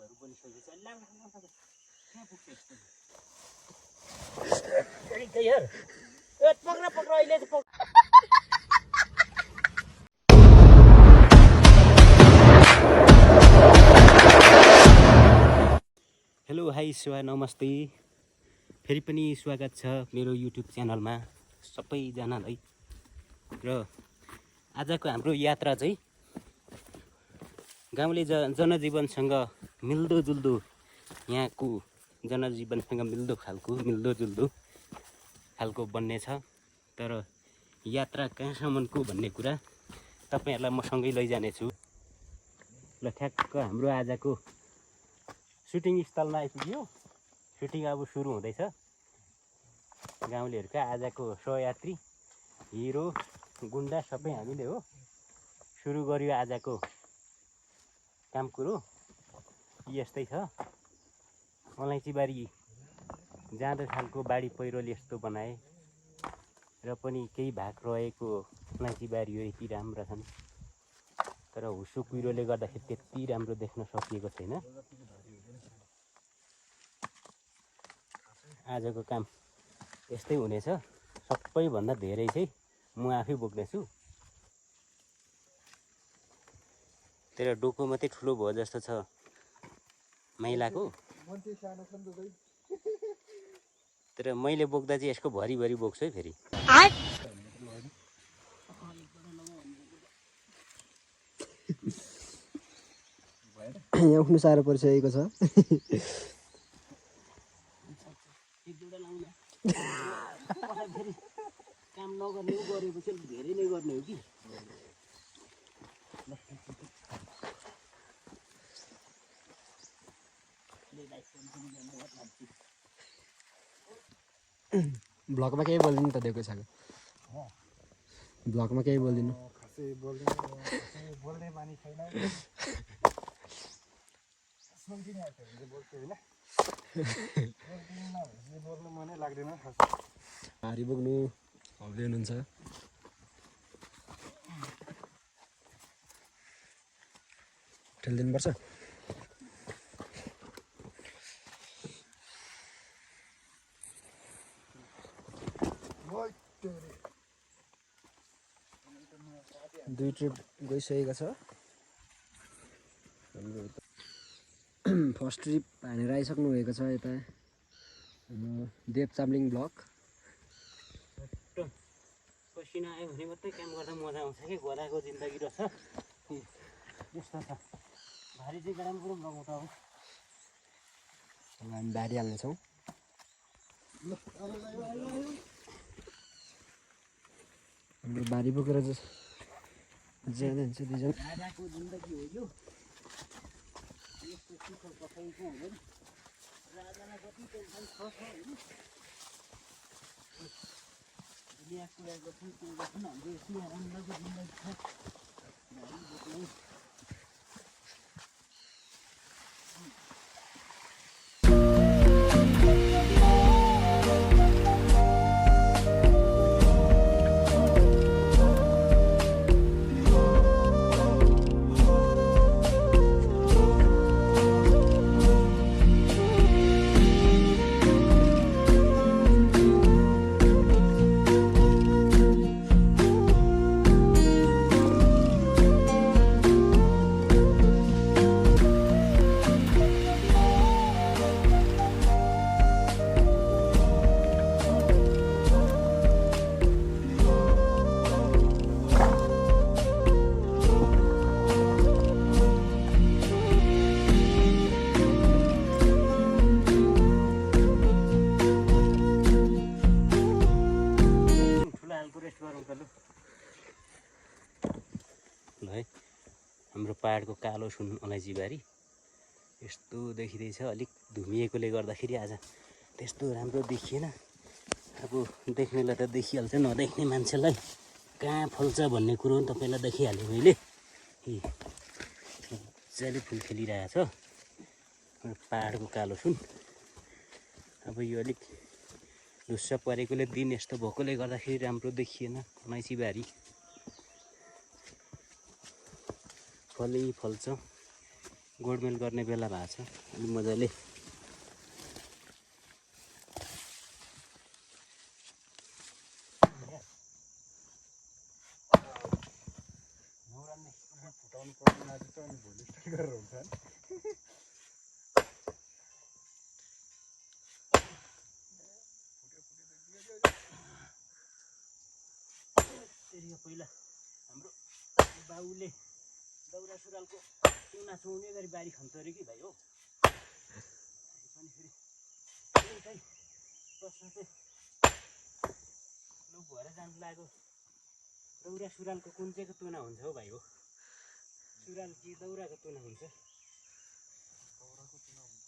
फुलहरू बनिसकेको छ। कहाँ पुग्छ यस्तो यार पक्रा पक्रा अहिले चाहिँ हेलो हाई शिवा नमस्ते। फेरि पनि स्वागत छ मेरो युट्युब च्यानलमा सबैजनालाई। र आजको हाम्रो यात्रा चाहिँ गाउँले जनजीवनसँग मिल्दोजुल्दो, यहाँको जनजीवनसँग मिल्दोजुल्दो खालको बन्ने छ। तर यात्रा कहाँसम्मको भन्ने कुरा तपाईँहरूलाई म सँगै लैजानेछु। ल ठ्याक्क हाम्रो आजको सुटिङ स्थलमा आइपुग्यो। सुटिङ अब सुरु हुँदैछ। गाउँलेहरूका आजको सहयात्री हिरो गुन्डा सबै हामीले हो सुरु गर्यो आजको काम कुरो। यस्तै छ। अलैँचीबारी जाँदो खालको बाढी पहिरोले यस्तो बनाए र पनि केही भाग रहेको अलैँचीबारीहरू यति राम्रा छन्। तर हुसो कुहिरोले गर्दाखेरि त्यति राम्रो देख्न सकिएको छैन। आजको काम यस्तै हुनेछ। सबैभन्दा धेरै चाहिँ म आफै बोक्नेछु। तर डोको मात्रै ठुलो भयो जस्तो छ मैलाको। तर मैले बोक्दा चाहिँ यसको भरिभरि बोक्छु है फेरि। यहाँ उठ्नु साह्रो परिसकेको छ। काम नगर्ने गरेपछि धेरै नै गर्ने हो कि। ब्लगमा केही बोलिदिनु त दिएको छ। ब्लगमा केही बोलिदिनु। बोल्ने बानी छैन। बोल्नु मनै लाग्दैन। भारी बोक्नु हल्दै हुनुहुन्छ। ठेलिदिनुपर्छ। दुई ट्रिप गइसकेको छ। फर्स्ट ट्रिप हानेर आइसक्नु भएको छ यता देवचाम्लिङ ब्लक। पसिना आयो भने मात्रै काम गर्दा मजा आउँछ कि गधाको जिन्दगी रहेछ यस्तो छ। भारी चाहिँ गराम कुरो लगाउँछ। अब हामी बारी हाल्नेछौँ। हाम्रो बारी बोकेर जान्छ दुईजना। राजाको जिन्दगी हो यो। यस्तो सुख कसैको हुँदैन। राजालाई कति टेन्सन छ होइन। दुनियाँ कुरा गर्छन् त्यो गर्छन्। हाम्रो यति आनन्दको जिन्दगी छ। भारी बोक्ने है। हाम्रो पहाडको कालो सुन अलैँचीबारी यस्तो देखिँदैछ। अलिक धुमिएकोले गर्दाखेरि आज त्यस्तो राम्रो देखिएन। अब देख्नेलाई त देखिहाल्छ, नदेख्ने मान्छेलाई कहाँ फल्छ भन्ने कुरो पनि तपाईँलाई देखिहालेँ मैले। मजाले फुल खेलिरहेछ पहाडको कालो सुन। अब यो अलिक धुस्स परेकोले दिन यस्तो भएकोले गर्दाखेरि राम्रो देखिएन अलैँचीबारी। फलै फल्छ गोडमेल गर्ने बेला भएको छ अलि मजाले। फुटाउनु पर्दैन आज चाहिँ, अनि भोलि स्टार्ट गरेर हुन्छ है। पहिला हाम्रो बाउले दौरा सुरुवालको टुना चुहुने गरी बारी खन्छ अरे कि भाइ हो। अनि फेरि चाहिँ प्रश्न चाहिँ लु भएर जानु लाग्यो, दौरा सुरुवालको कुन चाहिँको तुना हुन्छ हौ भाइ हो? सुरुवाल कि दौराको तुना हुन्छ? दौराको तुना हुन्छ।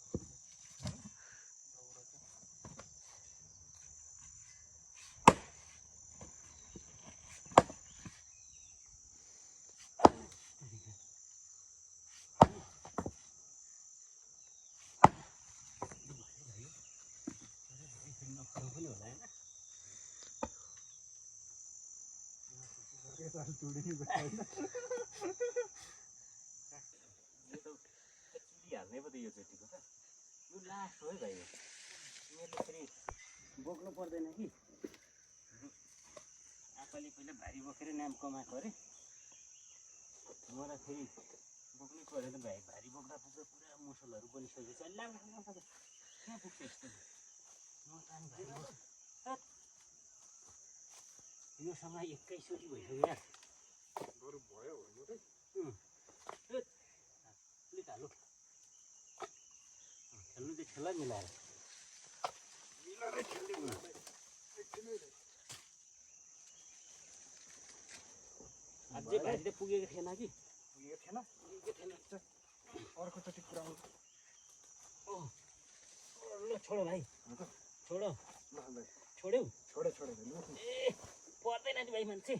पनि होला होइन? चुडी होइन चुली हाल्नै पो त यो चोटिको त यो लास्ट हो है भाइ। मेरो फेरि बोक्नु पर्दैन कि, आपाले पहिला भारी बोकेर नाम कमाएको अरे, मलाई फेरि बोक्नै पऱ्यो त भाइ। भारी बोक्दा बोक्दा पुरा मुसलहरू बनिसकेको छ। कहाँ पुग्छ यस्तो योसँग 21 भइसक्यो यार। बरु भयो हो त। अलिक हालु खेल्नु चाहिँ खेला मिलाएर अझै भारी त पुगेको थिएन कि? पुगेको थिएन। अर्कोचोटि पुऱ्याउनु। ल छोडो भाइ, छोडो। ल छोड्यौ? छोडे ए पर्दैन नि भाइ मान्छे।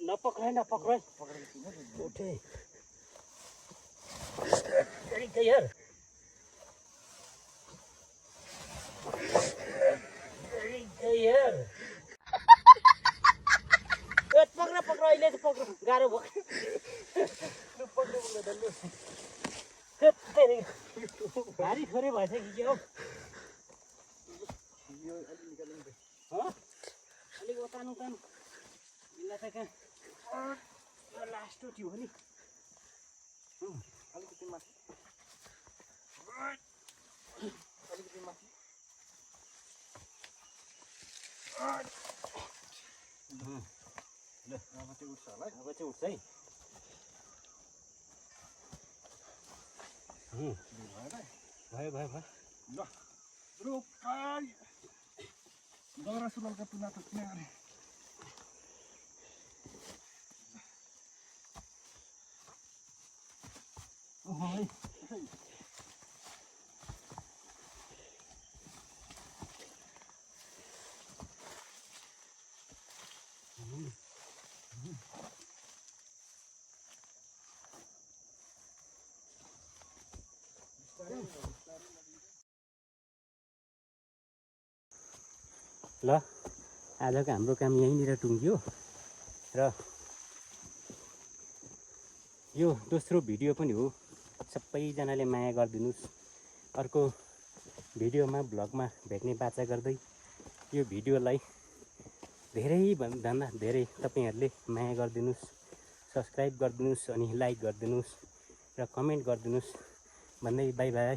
नपक्राइ उठे यार। पक्रा अहिले चाहिँ पक्र गाह्रो भयो। भारी थोरै भएछ कि के हो? अलिक ओतानु यसलाई त कहाँ लास्ट थियो नि। अलिकति माथि। अब चाहिँ उठ्छ होला है। अब चाहिँ उठ्छ है। भयो। ल रोकाई दौरा सुरुवालका तुना त किन गरे? ल आजको हाम्रो काम यहीँनिर टुङ्गियो र यो दोस्रो भिडियो पनि हो। सबैजनाले माया गरिदिनुहोस्। अर्को भिडियोमा भ्लगमा भेट्ने बाचा गर्दै यो भिडियोलाई धेरैभन्दा धेरै तपाईँहरूले माया गरिदिनुहोस्, सब्सक्राइब गरिदिनुहोस्, अनि लाइक गरिदिनुहोस् र कमेन्ट गरिदिनुहोस् भन्दै बाई बाई।